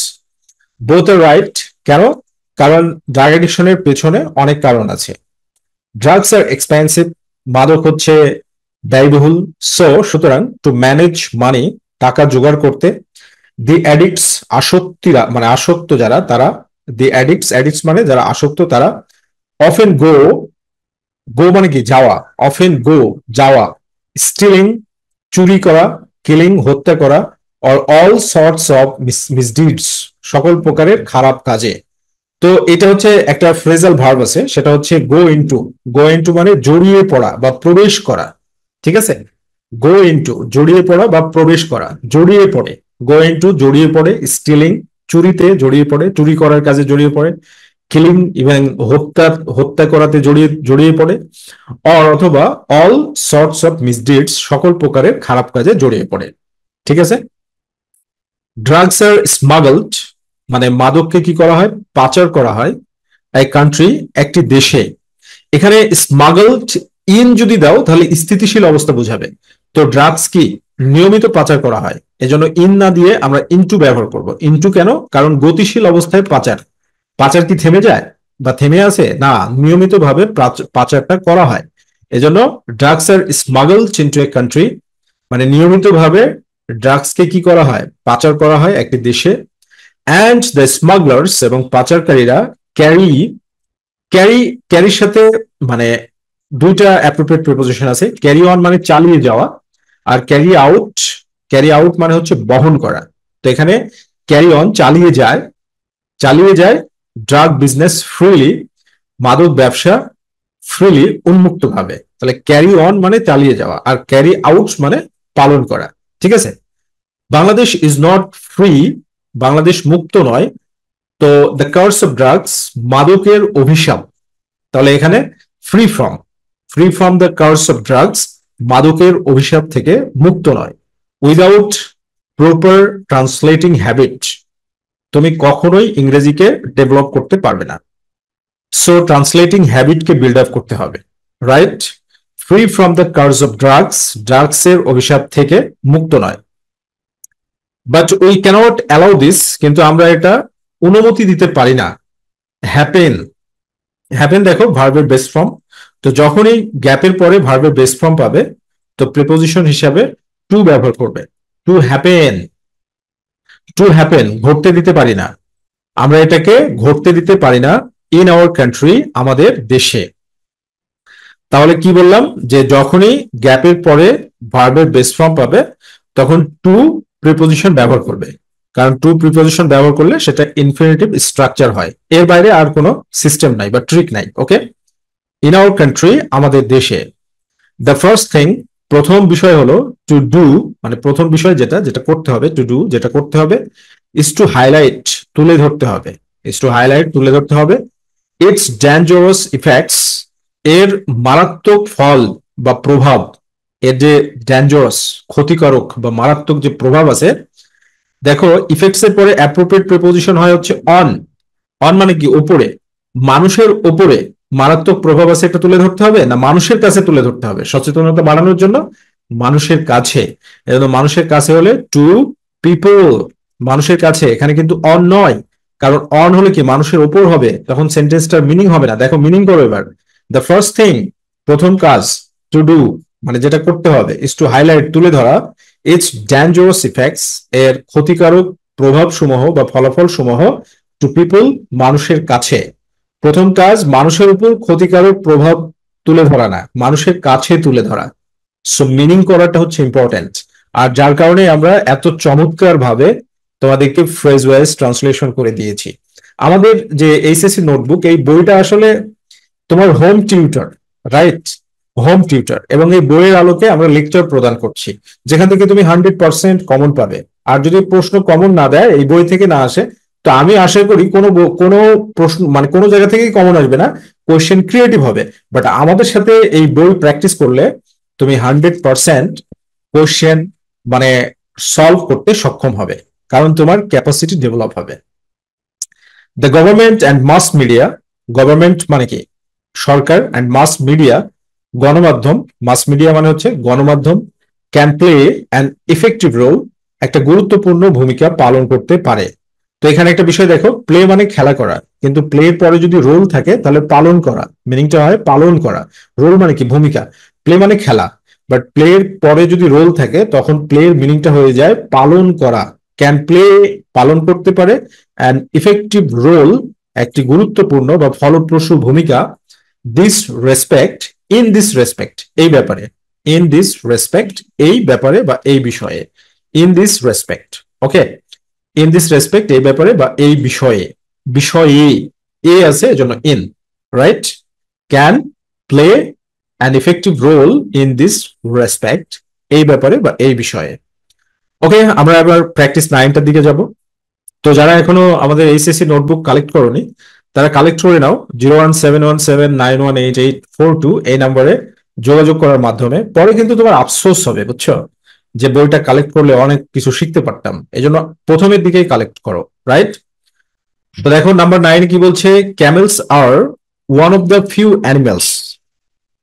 বোথ আর রাইট। কেন? কারণ ড্রাগ এডিকশনের পেছনে অনেক কারণ আছে। ড্রাগস আর এক্সপেন্সিভ, মাদক হচ্ছে ব্যয়বহুল। সো সুতরাং টু ম্যানেজ মানি, টাকা জোগাড় করতে, দি অ্যাডিক্টস, আসক্তিরা মানে আসক্ত যারা তারা, দি অ্যাডিক্টস, অ্যাডিক্টস মানে যারা আসক্ত তারা, অফেন গো, গো মানে কি? যাওয়া, অফেন গো, যাওয়া, স্টিলিং, চুরি করা, কিলিং, হত্যা করা, অর অল সর্টস অফ মিসডিডস, সকল প্রকারের খারাপ কাজে। তো এটা হচ্ছে একটা ফ্রেজাল ভার্ব আছে, সেটা হচ্ছে গো ইনটু। গো ইনটু মানে জড়িয়ে পড়া বা প্রবেশ করা, ঠিক আছে? গো ইনটু জড়িয়ে পড়া বা প্রবেশ করা, জড়িয়ে পড়ে, গো ইনটু জড়িয়ে পড়ে, স্টিলিং চুরিতে জড়িয়ে পড়ে, চুরি করার কাজে জড়িয়ে পড়ে, কিলিং ইভেন হত্যা, হত্যা করাতে জড়িয়ে জড়িয়ে পড়ে, অথবা অল সর্টস অফ মিসডিডস, সকল প্রকারের খারাপ কাজে জড়িয়ে পড়ে, ঠিক আছে? ড্রাগস আর স্মাগলড, মানে মাদককে কি করা হয়? পাচার করা হয়, এই কান্ট্রি, একটি দেশে। এখানে স্মাগলড ইন যদি দাও তাহলে স্থিতিশীল অবস্থা বোঝাবে। তো ড্রাগস কি নিয়মিত পাচার করা হয়, এজন্য ইন না দিয়ে আমরা ইনটু ব্যবহার করব। ইনটু কেন? কারণ গতিশীল অবস্থায় পাচার, পাচার কি থেমে যায় বা থেমে আছে? না, নিয়মিতভাবে পাচারটা করা হয়। এজন্য ড্রাগস আর স্মাগলড ইনটু এ কান্ট্রি, মানে নিয়মিতভাবে ড্রাগসকে কি করা হয়, পাচার করা হয় একটি দেশে। অ্যান্ড দ্য স্মাগলার্স, এবং পাচারকারীরা ক্যারি ক্যারি ক্যারির সাথে মানে দুইটা অ্যাপ্রোপ্রিয়েট প্রিপোজিশন আছে। ক্যারি অন মানে চালিয়ে যাওয়া, আর ক্যারি আউট মানে হচ্ছে বহন করা। তো এখানে ক্যারি অন চালিয়ে যায় ড্রাগ বিজনেস ফ্রিলি, মাদক ব্যবসা ফ্রিলি, উন্মুক্তভাবে। তাহলে ক্যারি অন মানে চালিয়ে যাওয়া, আর ক্যারি আউট মানে পালন করা। ঠিক আছে। Bangladesh is not free, Bangladesh মুক্ত নয়। তো দ্য কার্স অফ ড্রাগস, মাদকের অভিশাপ। তাহলে এখানে free from the curse of drugs, মাদকের অভিশাপ থেকে মুক্ত নয়। উইদাউট প্রপার ট্রান্সলেটিং হ্যাবিট, তুমি কখনোই ইংরেজিকে ডেভেলপ করতে পারবে না। সো ট্রান্সলেটিং হ্যাবিটকে বিল্ড আপ করতে হবে, right? Free from the curse of drugs, ড্রাগসের অভিশাপ থেকে মুক্ত নয়। But we cannot allow this, কিন্তু আমরা এটা অনুমতি দিতে পারি না। হ্যাপেন, দেখো ভার্বের বেস ফর্ম। তো যখনই গ্যাপের পরে ভার্বের বেস ফর্ম পাবে, তো প্রিপোজিশন হিসাবে টু ব্যবহার করবে। টু হ্যাপেন ঘটতে দিতে পারি না, আমরা এটাকে ঘটতে দিতে পারি না। ইন আওয়ার কান্ট্রি, আমাদের দেশে। তাহলে কি বললাম, যে যখনই গ্যাপের পরে ভার্বের বেস ফর্ম পাবে, তখন টু প্রিপোজিশন ব্যবহার করবে। কারণ টু প্রিপোজিশন ব্যবহার করলে সেটা ইনফিনিটিভ স্ট্রাকচার হয়, এর বাইরে আর কোনো সিস্টেম নাই বা ট্রিক নাই। ওকে, ইন আওয়ার কান্ট্রি, আমাদের দেশে। দ্য ফার্স্ট থিং, প্রথম বিষয় হলো টু ডু, মানে প্রথম বিষয় যেটা যেটা করতে হবে, টু ডু যেটা করতে হবে, ইজ টু হাইলাইট, তুলে ধরতে হবে। তুলে ধরতে হবে। ইটস ডেঞ্জারাস ইফেক্টস, এর মারাত্মক ফল বা প্রভাব। এর যে ডেঞ্জারাস, ক্ষতিকারক বা মারাত্মক যে প্রভাব আছে। দেখো, ইফেক্টস এর পরে অ্যাপ্রোপ্রিয়েট প্রিপোজিশন হয় হচ্ছে অন। অন মানে কি, উপরে, মানুষের উপরে মারাত্মক প্রভাব আছে, এটা তুলে ধরতে হবে না মানুষের কাছে তুলে ধরতে হবে, সচেতনতা বাড়ানোর জন্য মানুষের কাছে। এজন্য মানুষের কাছে হলে টু পিপল, মানুষের কাছে। এখানে কিন্তু অন নয়, কারণ অন হলে কি মানুষের উপর হবে, তখন সেন্টেন্সটার মিনিং হবে না। দেখো মিনিং করো এবার। দ্য ফার্স্ট থিং, প্রথম কাজ, টু ডু মানে যেটা করতে হবে, ইজ টু হাইলাইট, তুলে ধরা, ইটস ডেঞ্জারাস ইফেক্টস, এর ক্ষতিকারক প্রভাব সমূহ বা ফলাফল সমূহ, টু পিপল, মানুষের কাছে। প্রথম কাজ মানুষের উপর ক্ষতিকারক প্রভাব তুলে ধরা না, মানুষের কাছে তুলে ধরা। সো মিনিং করাটা হচ্ছে ইম্পর্টেন্ট। আর যার কারণে আমরা এত চমৎকার ভাবে তোমাদেরকে ফ্রেজ ওয়াইজ ট্রান্সলেশন করে দিয়েছি। আমাদের যে এইচএসসি নোটবুক, এই বইটা আসলে তোমার home tutor, right? Home tutor, এবং এই বইয়ের আলোকে আমরা লেকচার প্রদান করছি, যেখান থেকে তুমি 100% কমন পাবে। আর যদি প্রশ্ন কমন না দেয়, এই বই থেকে না আসে, তো আমি আশা করি কোনো প্রশ্ন মানে কোনো জায়গা থেকেই কমন আসবে না, কোয়েশ্চেন ক্রিয়েটিভ হবে। বাট আমাদের সাথে এই বই প্র্যাকটিস করলে তুমি 100% কোয়েশ্চেন মানে সলভ করতে সক্ষম হবে, কারণ তোমার ক্যাপাসিটি ডেভেলপ হবে। The government and mass media, government মানে কি, সরকার, অ্যান্ড মাস মিডিয়া, গণমাধ্যম, মাস মিডিয়া মানে হচ্ছে গণমাধ্যম, can play an effective role, একটা গুরুত্বপূর্ণ ভূমিকা পালন করতে পারে। তো এখানে একটা বিষয় দেখো, প্লে মানে খেলা করা, কিন্তু প্লে এর পরে যদি রোল থাকে তাহলে পালন করা, মিনিংটা হয় পালন করা। রোল মানে কি, ভূমিকা। প্লে মানে খেলা, বাট প্লে এর পরে যদি রোল থাকে তখন প্লে এর মিনিংটা হয়ে যায় পালন করা। ক্যান প্লে, পালন করতে পারে, অ্যান ইফেক্টিভ রোল, একটি গুরুত্বপূর্ণ বা ফলপ্রসূ ভূমিকা, this respect, in this respect, এই ব্যাপারে, ইন দিস রেসপেক্ট, এই ব্যাপারে বা এই বিষয়ে, in this respect. Okay, in this respect, এই ব্যাপারে বা এই বিষয়ে, বিষয়ে এ আছে এজন্য in, right? Can play an effective role in this respect, এই ব্যাপারে বা এই বিষয়ে। ওকে, আমরা এবার প্র্যাকটিস 9টার দিকে যাব। তো যারা এখনো আমাদের এইচএসসি নোটবুক কালেক্ট করোনি, তারা কালেক্ট করে নাও 01717918842 এই নম্বরে যোগাযোগ করার মাধ্যমে। পরে কিন্তু তোমার আফসোস হবে, বুঝছো, যে বইটা কালেক্ট করলে অনেক কিছু শিখতে পারতাম। এই জন্য প্রথমের দিকেই কালেক্ট করো, রাইট? তো দেখো নাম্বার 9 কি বলছে, camels are one of the few animals.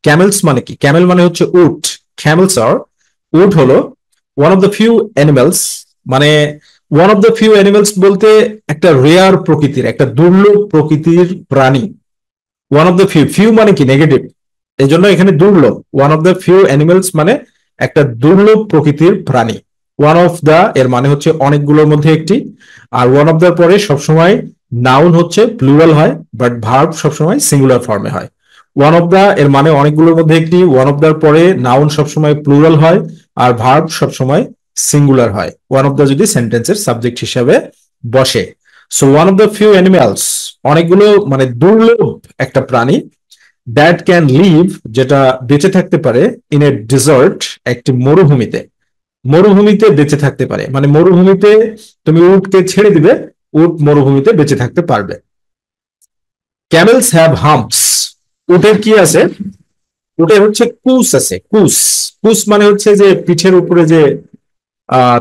Camels মানে কি, ক্যামেল মানে হচ্ছে উট। ক্যামেলস আর, উট হলো one of the few animals, মানে one of the few animals বলতে একটা রেয়ার প্রকৃতির, একটা দুর্লভ প্রকৃতির প্রাণী। One of the few, few মানে কি নেগেটিভ, এই জন্য এখানে দুর্লভ। One of the few animals মানে একটা দুর্লভ প্রকৃতির প্রাণী। ওয়ান অফ দ্য এর মানে হচ্ছে অনেকগুলোর মধ্যে একটি, আর ওয়ান অফ দ্য পরে সবসময় নাউন হচ্ছে প্লুরাল হয়, বাট ভার্ব সবসময় সিঙ্গুলার ফর্মে হয়। ওয়ান অফ দ্য এর মানে অনেকগুলোর মধ্যে একটি, ওয়ান অফ দ্যার পরে নাউন সবসময় প্লুরাল হয় আর ভার্ব সবসময় সিঙ্গুলার হয়, ওয়ান অফ দ্য যদি সেন্টেন্সের সাবজেক্ট হিসেবে বসে। So one of the few animals, অনেকগুলো মানে দুর্লভ একটা প্রাণী, দ্যাট ক্যান লিভ যেটা বেঁচে থাকতে পারে, ইন এ ডিজার্ট একটি মরুভূমিতে। মরুভূমিতে বেঁচে থাকতে পারে মানে মরুভূমিতে তুমি উটকে ছেড়ে দিবে, উট মরুভূমিতে বেঁচে থাকতে পারবে। ক্যামেলস হ্যাভ হাম্পস, উটের কি আছে? উটের হচ্ছে কুস আছে, কুস। কুস মানে হচ্ছে যে পিঠের উপরে যে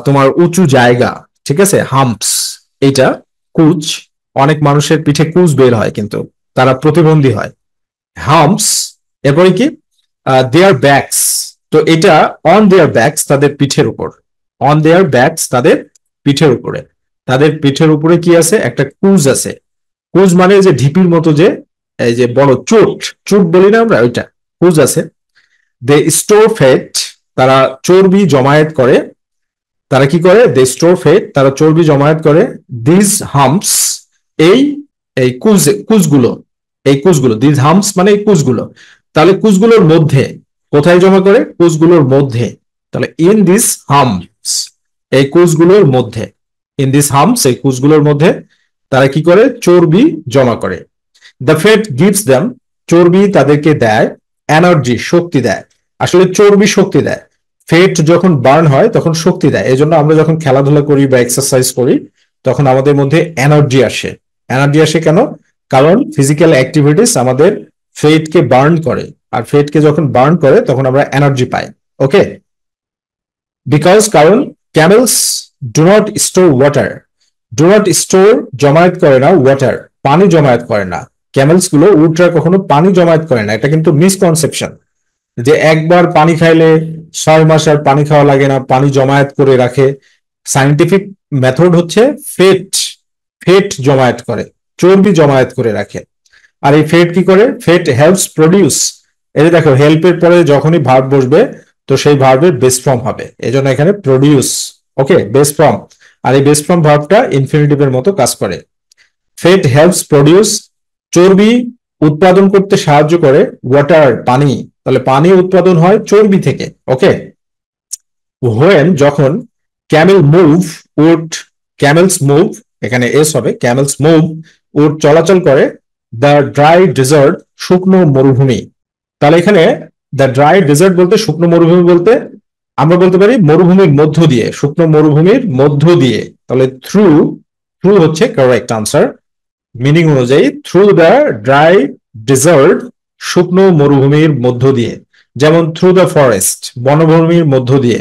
তোমার উঁচু জায়গা, ঠিক আছে, হাম্পস এইটা কুচ। অনেক মানুষের পিঠে কুচ বের হয় কিন্তু তারা প্রতিবন্ধী হয়। হাম্পস, এরপরে কি দেয়ার ব্যাকস, তো এটা অন দেয়ার ব্যাকস তাদের পিঠের উপর, অন দেয়ার ব্যাকস তাদের পিঠের উপরে, তাদের পিঠের উপরে কি আছে? একটা কুজ আছে। কুজ মানে যে ঢিপির মতো যে এই যে বড় চোট, চোট বলি না আমরা, ওইটা কুজ আছে। দে স্টোর ফ্যাট, তারা চর্বি জমায়েত করে। তারা কি করে? দে স্টোর ফ্যাট, তারা চর্বি জমায়েত করে। দিস হাম্পস, এই এই কুজ, কুজগুলো, এই কুজগুলো, দিস হাম্পস মানে এই কুজগুলো। তাহলে কুজগুলোর মধ্যে কোথায় জমা করে? কুজগুলোর মধ্যে। তাহলে ইন দিস হাম্পস, এই কুজগুলোর মধ্যে, ইন দিস হাম্পস এই কুজগুলোর মধ্যে তারা কি করে? চর্বি জমা করে। দ্য ফ্যাট গিভস দ্যাম, চর্বি তাদেরকে দেয় এনার্জি, শক্তি দেয়। আসলে চর্বি শক্তি দেয়। ফ্যাট যখন বার্ন হয় তখন শক্তি দেয়, এই জন্য আমরা যখন খেলাধুলা করি বা এক্সারসাইজ করি তখন আমাদের মধ্যে এনার্জি আসে। এনার্জি আসে কেন? কারণ ফিজিক্যাল অ্যাক্টিভিটিস আমাদের ফ্যাটকে বার্ন করে, আর ফ্যাটকে যখন বার্ন করে তখন আমরা এনার্জি পাই। ওকে, বিকজ কারণ CAMELS do not store water, do not store জমায়েত করে না, ওয়াটার পানি জমায়েত করে না। ক্যামেলস গুলো, উটরা কখনো পানি জমায়েত করে না, এটা কিন্তু মিসকনসেপশন যে একবার পানি খাইলে 6 মাস আর পানি খাওয়া লাগে না, পানি জমায়েত করে রাখে। সায়েন্টিফিক মেথড হচ্ছে ফেট, ফেট জমায়েত করে, চর্বি জমায়েত করে রাখে। আর এই ফেট কি করে? ফেট হেল্পস প্রডিউস, এই যে দেখো হেল্পের পরে যখনই ভার্ব বসবে তো সেই ভার্বের বেস ফর্ম হবে, এই জন্য এখানে প্রডিউস। ওকে, বেস ফর্ম। আর এই বেস ফর্ম ভার্বটা ইনফিনিটিভের মতো কাজ করে। ফেট হেল্পস প্রডিউস, চর্বি উৎপাদন করতে সাহায্য করে। ওয়াটার পানি, তাহলে পানি উৎপাদন হয় চর্বি থেকে। ওকে, হোয়েন যখন, ক্যামেল মুভ, উট, ক্যামেলস মুভ, এখানে এস হবে, ক্যামেলস মুভ, উট চলাচল করে। দ্য ড্রাই ডেজার্ট, শুকনো মরুভূমি। তাহলে এখানে দ্য ড্রাই ডেজার্ট বলতে, শুকনো মরুভূমি বলতে আমরা বলতে পারি মরুভূমির মধ্য দিয়ে, শুকনো মরুভূমির মধ্য দিয়ে। তাহলে থ্রু, থ্রু হচ্ছে কারেক্ট আনসার মিনিং অনুযায়ী। থ্রু দ্য ড্রাই ডেজার্ট, শুকনো মরুভূমির মধ্য দিয়ে। যেমন থ্রু দ্য ফরেস্ট, বনভূমির মধ্য দিয়ে।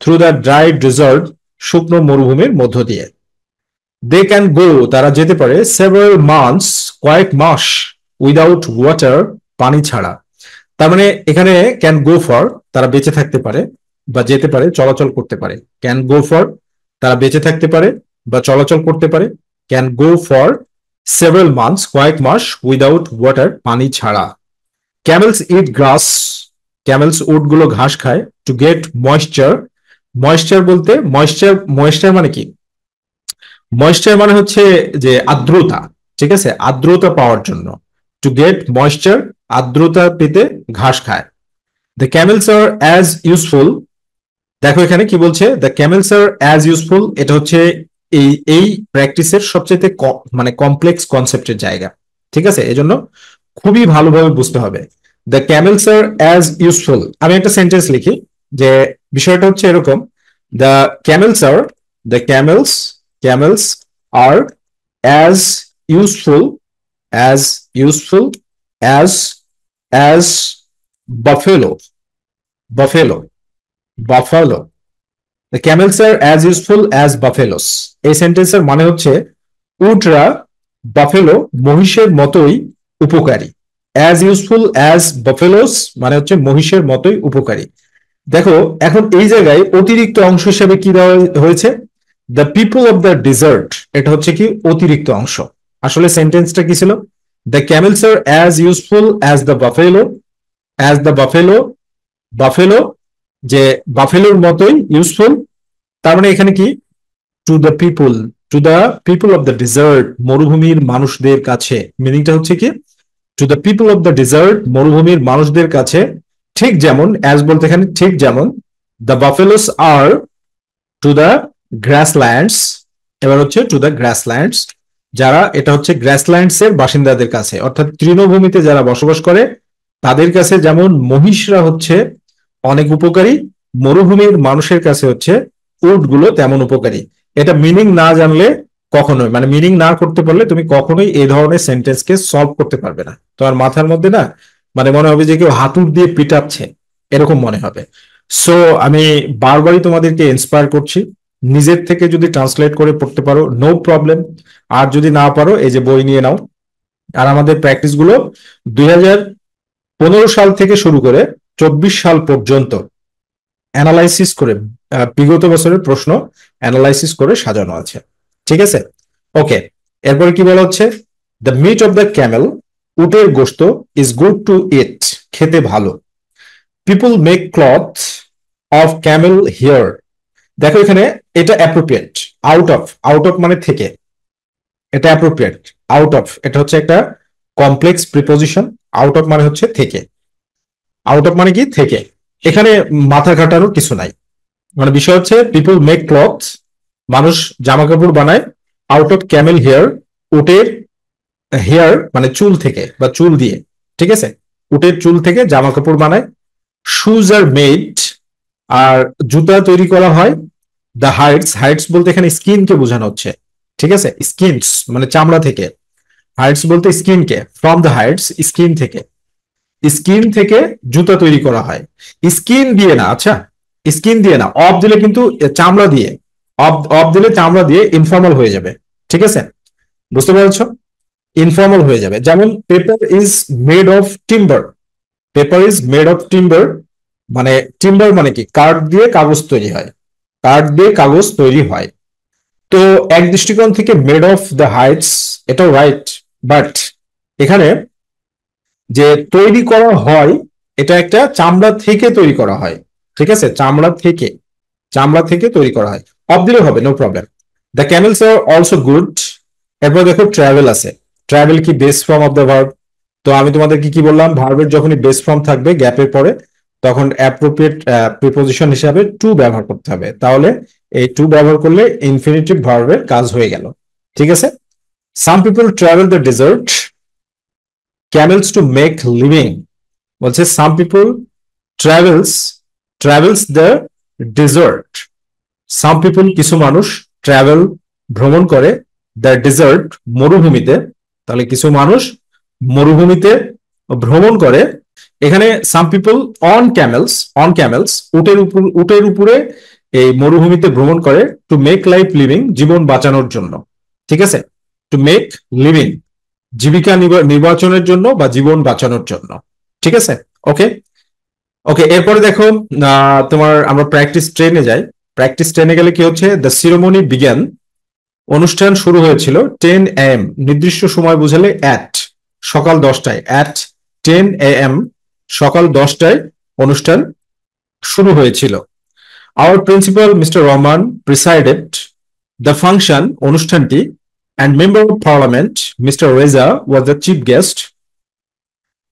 থ্রু দ্য ড্রাই ডেজার্ট, শুকনো মরুভূমির মধ্য দিয়ে। দে ক্যান গো, তারা যেতে পারে। সেভারাল মান্থস, কয়েক মাস। উইদাউট ওয়াটার, পানি ছাড়া। তার মানে এখানে ক্যান গো ফর, তারা বেঁচে থাকতে পারে বা যেতে পারে, চলাচল করতে পারে। ক্যান গো ফর, তারা বেঁচে থাকতে পারে বা চলাচল করতে পারে। Can go for several months, কয়েক মাস। উইদাউট ওয়াটার, পানি ছাড়া। ক্যামেলস ইট গ্রাস, ক্যামেলস উট গুলো ঘাস খায়। টু গেট ময়েশ্চার, ময়েশ্চার বলতে, ময়েশ্চার, ময়েশ্চার মানে কি? ময়েশ্চার মানে হচ্ছে যে আর্দ্রতা, ঠিক আছে, আর্দ্রতা পাওয়ার জন্য। টু গেট ময়েশ্চার, আর্দ্রতা পেতে ঘাস খায়। The camels are as useful, দেখো এখানে কি বলছে? The camels are as useful, এটা হচ্ছে এই এই প্র্যাকটিসের সবচেয়ে মানে কমপ্লেক্স কনসেপ্টের জায়গা, ঠিক আছে, এজন্য খুবই ভালোভাবে বুঝতে হবে। The camels are as useful, আমি একটা সেন্টেন্স লিখি যে বিষয়টা হচ্ছে এরকম, the camels are, the camels, camels are as useful, as useful as, as buffalo, buffalo, buffalo. The camels are as useful as buffaloes, এই সেন্টেন্সের মানে হচ্ছে উটরা বাফেলো, মহিষের মতোই উপকারী। অ্যাজ ইউজফুল অ্যাজ বাফেলোস মানে হচ্ছে মহিষের মতোই উপকারী। দেখো এখন এই জায়গায় অতিরিক্ত অংশ হিসেবে কি দেওয়া হয়েছে? The people of the desert, এটা হচ্ছে কি অতিরিক্ত অংশ। আসলে সেন্টেন্সটা কি ছিল? The camels are as useful as the buffalo, as the buffalo, buffalo যে বাফেলোর মতোই ইউজফুল। তার মানে এখানে কি, to the people, to the people of the desert, মরুভূমির মানুষদের কাছে। মিনিংটা হচ্ছে কি, to the people of the desert, মরুভূমির মানুষদের কাছে, ঠিক যেমন, অ্যাজ বলতে এখানে ঠিক যেমন, the buffaloes are to the grasslands, এবার হচ্ছে টু দ্য গ্রাসল্যান্ডস, যারা, এটা হচ্ছে গ্রাসল্যান্ডস এর বাসিন্দাদের কাছে, অর্থাৎ তৃণভূমিতে যারা বসবাস করে তাদের কাছে যেমন মহিষরা হচ্ছে অনেক উপকারী, মরুভূমির মানুষের কাছে হচ্ছে উট গুলো তেমন উপকারী। এটা মিনিং না জানলে কখনোই, মানে মিনিং না করতে পারলে তুমি কখনোই এই ধরনের সেন্টেন্সকে সলভ করতে পারবে না। তোমার মাথার মধ্যে না মানে মনে হবে যে কেউ হাতুড় দিয়ে পিটাচ্ছে, এরকম মনে হবে। সো আমি বারবারই তোমাদেরকে ইন্সপায়ার করছি, নিজের থেকে যদি ট্রান্সলেট করে পড়তে পারো নো প্রবলেম, আর যদি না পারো এই যে বই নিয়ে নাও। আর আমাদের প্র্যাকটিস গুলো 2015 সাল থেকে শুরু করে 24 সাল পর্যন্ত অ্যানালাইসিস করে, বিগত বছরের প্রশ্ন অ্যানালাইসিস করে সাজানো আছে। ঠিক আছে, ওকে। এরপরে কি বলা হচ্ছে, the meat of the camel, উটের গোশত, ইজ গুড টু ইট, খেতে ভালো। People make cloth of camel hair, দেখো এখানে এটা appropriate, out of, out of মানে থেকে, এটা অ্যাপ্রোপ্রিয়েট। আউট অফ এটা হচ্ছে একটা কমপ্লেক্স প্রিপোজিশন, আউট অফ মানে হচ্ছে থেকে, আউট অফ মানে কি থেকে, এখানে মাথা ঘাটানোর কিছু নাই। মানে বিষয় হচ্ছে পিপল মেক ক্লথ, মানুষ জামা কাপড় বানায়, আউট অফ ক্যামেল হেয়ার, উটের হেয়ার মানে চুল থেকে বা চুল দিয়ে, ঠিক আছে, উটের চুল থেকে জামা কাপড় বানায়। শুজ আর মেড, আর জুতা তৈরি করা হয়। দ্য হাইটস, হাইটস বলতে এখানে স্কিনকে বোঝানো হচ্ছে, ঠিক আছে, স্কিনস মানে চামড়া থেকে, হাইটস বলতে স্কিনকে, ফ্রম দ্য হাইটস স্কিন থেকে, স্কিন থেকে জুতা তৈরি করা হয়। স্কিন দিয়ে না, আচ্ছা, স্কিন দিয়ে না, অফ দিলে কিন্তু চামড়া দিয়ে, অফ অফ দিলে চামড়া দিয়ে ইনফর্মাল হয়ে যাবে, ঠিক আছে, বুঝতে পারছো, ইনফর্মাল হয়ে যাবে। যেমন paper is made of timber, paper is made of timber, মানে টিম্বার মানে কি, কাঠ দিয়ে কাগজ তৈরি হয়, কাঠ দিয়ে কাগজ তৈরি হয়। তো এক দৃষ্টিকোণ থেকে মেড অফ দ্য হাইটস এটাও রাইট, বাট এখানে যে তৈরি করা হয় এটা একটা চামড়া থেকে তৈরি করা হয়, ঠিক আছে, চামড়া থেকে, চামড়া থেকে তৈরি করা হয়, অফ দিলে হবে, no problem. The camels are also good. এরপর দেখো ট্রাভেল আছে, ট্রাভেল কি base form of the verb, তো আমি তোমাদেরকে কি বললাম, ভার্বের যখনই বেস ফর্ম থাকবে গ্যাপের পরে তখন অ্যাপ্রোপ্রিয়েট প্রিপোজিশন হিসাবে টু ব্যবহার করতে হবে, তাহলে এই টু ব্যবহার করলে ইনফিনিটিভ ভার্বের কাজ হয়ে গেল, ঠিক আছে। Some people travel the desert camels to make living, বলছে some people travels, travels the desert, some people কিছু মানুষ, ট্রাভেল ভ্রমণ করে, দ্য ডেজার্ট মরুভূমিতে, তাহলে কিছু মানুষ মরুভূমিতে ভ্রমণ করে। এখানে some people on CAMELS, on CAMELS উটের উপর, উটের উপরে এই মরুভূমিতে ভ্রমণ করে, টু মেক লাইফ লিভিং জীবন বাঁচানোর জন্য, ঠিক আছে, টু মেক লিভিং জীবিকা নির্বাচনের জন্য বা জীবন বাঁচানোর জন্য, ঠিক আছে, ওকে। ওকে, এরপরে দেখো তোমার আমরা প্র্যাকটিস ট্রেনে যাই। প্র্যাকটিস ট্রেনে গেলে কি হচ্ছে, দ্য সিরিমনি বিজ্ঞান, অনুষ্ঠান শুরু হয়েছিল 10 AM, নির্দিষ্ট সময় বুঝালে অ্যাট, সকাল 10টায়, অ্যাট 10 AM, সকাল 10টায় অনুষ্ঠান শুরু হয়েছিল। Our principal mister Rahman presided the function, অনুষ্ঠানটি, and member of parliament mister Reza was the chief guest.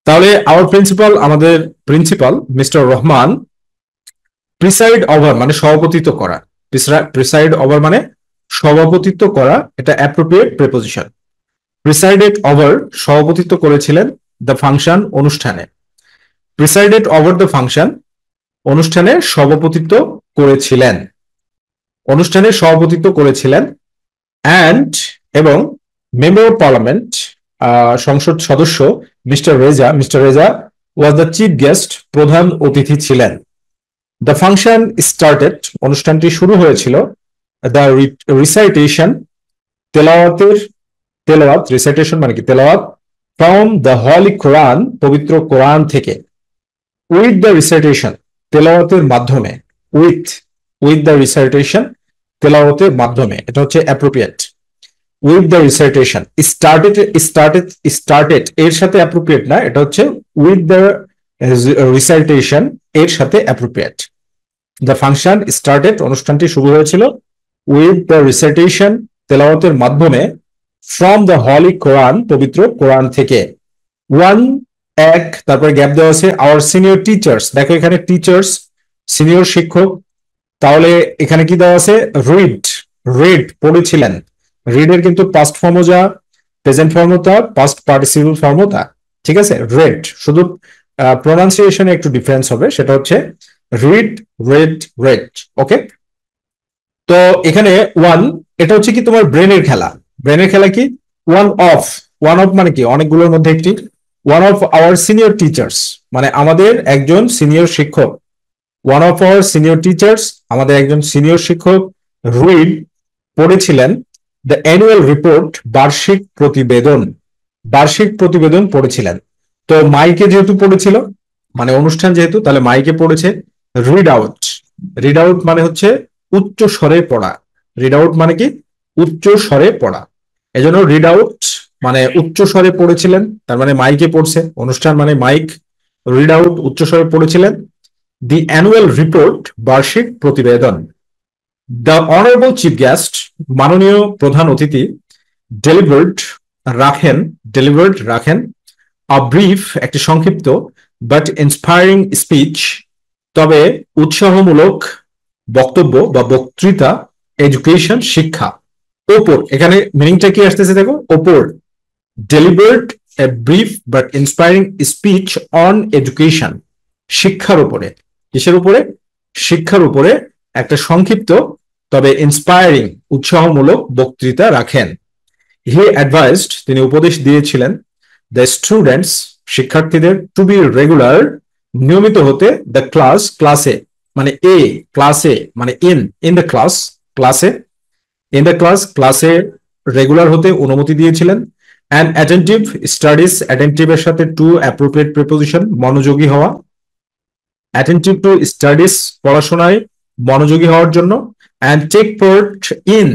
তাহলে আওয়ার প্রিন্সিপাল, আমাদের principal mister Rahman, preside over মানে সভাপতিত্ব করা, প্রিসাইড ওভার মানে সভাপতিত্ব করা, এটা অ্যাপ্রোপ্রিয়েট প্রিপোজিশন। প্রিসাইডেড ওভার সভাপতিত্ব করেছিলেন, দ্য ফাংশন অনুষ্ঠানে, প্রিসাইডেড ওভার দ্য ফাংশন অনুষ্ঠানে সভাপতিত্ব করেছিলেন, অনুষ্ঠানে সভাপতিত্ব করেছিলেন। অ্যান্ড এবং মেম্বার অফ পার্লামেন্ট সংসদ সদস্য mister Reza, mister Reza was the chief guest প্রধান অতিথি ছিলেন। দ্য ফাংশন স্টার্টেড অনুষ্ঠানটি শুরু হয়েছিল, দ্য রিসাইটেশন তেলাওয়াতের, তেলাওয়াত রিসাইটেশন মানে কি তেলাওয়াত, ফ্রম দ্য হলি কোরআন পবিত্র কোরআন থেকে, উইথ দ্য রিসাইটেশন তেলাওয়াতের মাধ্যমে, উইথ, উইথ দ্য রিসাইটেশন তেলাওয়াতের মাধ্যমে, এটা হচ্ছে appropriate. With the recitation, started এর সাথে অ্যাপ্রোপ্রিয়েট না, এটা হচ্ছে উইথ দ্য রিসাইটেশন এর সাথে অ্যাপ্রোপ্রিয়েট। দ্য ফাংশন স্টার্টেড, অনুষ্ঠানটি শুরু হয়েছিল, উইথ দ্য রিসাইটেশন তেলাওয়াতের মাধ্যমে, ফ্রম দ্য হলি কোরআন পবিত্র কোরআন থেকে। ওয়ান এক, তারপরে গ্যাপ দেওয়া আছে, আওয়ার সিনিয়র টিচার্স, দেখো এখানে টিচার্স সিনিয়র শিক্ষক, তাহলে এখানে কি দেওয়া আছে, রিড, রিড পড়েছিলেন। রিড এর কিন্তু পাস্ট ফর্মও যা, প্রেজেন্ট ফর্মও তা, পাস্ট পার্টিসিপল ফর্মও তা, ঠিক আছে। রেড, শুধু প্রোনাউন্সিয়েশনে একটু ডিফারেন্স হবে, সেটা হচ্ছে রিড, রেড, রেড। ওকে, তো এখানে ওয়ান, এটা হচ্ছে কি তোমার ব্রেনের খেলা। ব্রেনের খেলা কি, ওয়ান অফ, ওয়ান অফ মানে কি অনেকগুলোর মধ্যে একটি, one of our senior teachers মানে আমাদের একজন সিনিয়র শিক্ষক, one of our senior teachers আমাদের একজন সিনিয়র শিক্ষক, রিড পড়েছিলেন, দ্য অ্যানুয়াল রিপোর্ট বার্ষিক প্রতিবেদন, বার্ষিক প্রতিবেদন পড়েছিলেন। তো মাইকে যেহেতু পড়েছিল, মানে অনুষ্ঠান যেহেতু, তাহলে মাইকে পড়েছে। রিড আউট, রিড আউট মানে হচ্ছে উচ্চ স্বরে পড়া, রিড আউট মানে কি উচ্চ স্বরে পড়া, এজন্য রিড আউট মানে উচ্চ স্বরে পড়েছিলেন, তার মানে মাইকে পড়ছে, অনুষ্ঠান মানে মাইক, রিড আউট উচ্চ স্বরে পড়েছিলেন। দি অ্যানুয়াল রিপোর্ট বার্ষিক প্রতিবেদন। দ্য অনারেবল চিফ গেস্ট মাননীয় প্রধান অতিথি, ডেলিভার্ড রাখেন, ডেলিভার্ড রাখেন, আ ব্রিফ একটি সংক্ষিপ্ত, বাট ইন্সপায়ারিং স্পিচ তবে উৎসাহমূলক বক্তব্য বা বক্তৃতা, এডুকেশন শিক্ষা। ওপর, এখানে মিনিংটা কি আসতেছে দেখো, ওপর, delivered a brief but inspiring speech on education, শিক্ষার উপরে, কিসের উপরে, শিক্ষার উপরে একটা সংক্ষিপ্ত তবে ইন্সপায়ারিং উৎসাহমূলক বক্তৃতা রাখেন। হি অ্যাডভাইসড, তিনি উপদেশ দিয়েছিলেন, দ্য স্টুডেন্টস শিক্ষার্থীদের, টু বি রেগুলার নিয়মিত হতে, দ্য ক্লাস ক্লাসে মানে এ, ক্লাসে মানে ইন দ্য ক্লাস ক্লাসে, ইন দ্য ক্লাস ক্লাসে রেগুলার হতে অনুমতি দিয়েছিলেন। অ্যান্ড অ্যাটেন্টিভ স্টাডিজ, অ্যাটেন্টিভের সাথে টু অ্যাপ্রোপ্রিয়েট প্রিপোজিশন, মনোযোগী হওয়া, অ্যাটেন্টিভ টু স্টাডিজ পড়াশোনায় মনোযোগী হওয়ার জন্য। And take part in,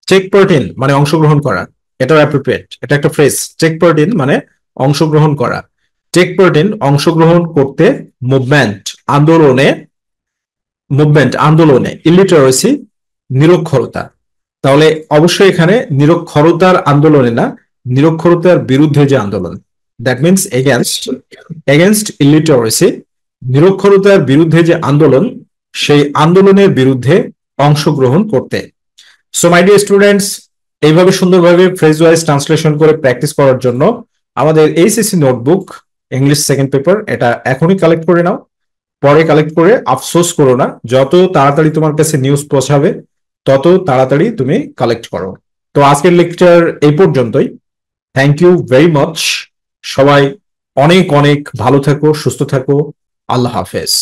take part in মানে অংশগ্রহণ করা, এটাও অ্যাপ্রোপ্রিয়েট, এটা একটা ফ্রেজ, টেক পার্ট ইন মানে অংশগ্রহণ করা, টেক পার্ট ইন অংশগ্রহণ করতে, মুভমেন্ট আন্দোলনে, মুভমেন্ট আন্দোলনে, ইলিটারেসি নিরক্ষরতা, তাহলে অবশ্যই এখানে নিরক্ষরতার আন্দোলনে না, নিরক্ষরতার বিরুদ্ধে যে আন্দোলন, that means against, against illiteracy, নিরক্ষরতার বিরুদ্ধে যে আন্দোলন, সেই আন্দোলনের বিরুদ্ধে অংশগ্রহণ করতে। সো মাই ডিয়ার স্টুডেন্টস, এইভাবে সুন্দরভাবে ফ্রেজ ওয়াইজ ট্রান্সলেশন করে প্র্যাকটিস করার জন্য আমাদের HSC notebook English second paper, এটা এখনই কালেক্ট করে নাও, পরে কালেক্ট করে আফসোস করো না, যত তাড়াতাড়ি তোমার কাছে নিউজ পৌঁছাবে তত তাড়াতাড়ি তুমি কালেক্ট করো। তো আজকের লেকচার এই পর্যন্তই। থ্যাংক ইউ ভেরি মাচ, সবাই অনেক অনেক ভালো থাকো, সুস্থ থাকো, আল্লাহ হাফেজ।